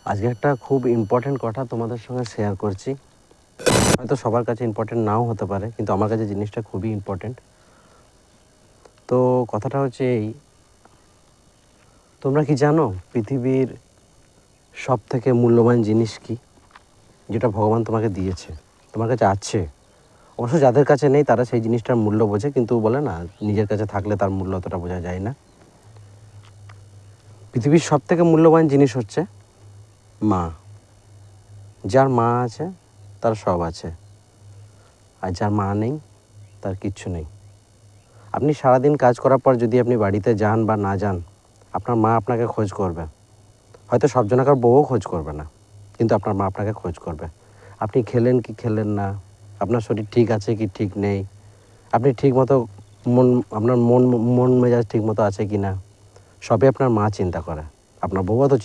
আজকে একটা খুব ইম্পর্টেন্ট কথা তোমাদের সঙ্গে শেয়ার করছি। হয়তো সবার কাছে ইম্পর্টেন্ট নাও হতে পারে, কিন্তু আমার কাছে জিনিসটা খুবই ইম্পর্টেন্ট। তো কথাটা হচ্ছে এই, তোমরা কি জানো পৃথিবীর সব থেকে মূল্যবান জিনিস কি? যেটা ভগবান তোমাকে দিয়েছে, তোমার কাছে আছে। অবশ্য যাদের কাছে নেই তারা সেই জিনিসটার মূল্য বোঝে, কিন্তু বলে না, নিজের কাছে থাকলে তার মূল্য অতটা বোঝা যায় না। পৃথিবীর সব থেকে মূল্যবান জিনিস হচ্ছে মা। যার মা আছে তার সব আছে, আর যার মা নেই তার কিচ্ছু নেই। আপনি সারাদিন কাজ করার পর যদি আপনি বাড়িতে যান বা না যান, আপনার মা আপনাকে খোঁজ করবে। হয়তো সব জনকার বউও খোঁজ করবে না, কিন্তু আপনার মা আপনাকে খোঁজ করবে। আপনি খেলেন কি খেলেন না, আপনার শরীর ঠিক আছে কি ঠিক নেই, আপনি ঠিক মতো আপনার মন মেজাজ ঠিক মতো আছে কি না, সবই আপনার মা চিন্তা করে, আপনার বউও তো চিন্তা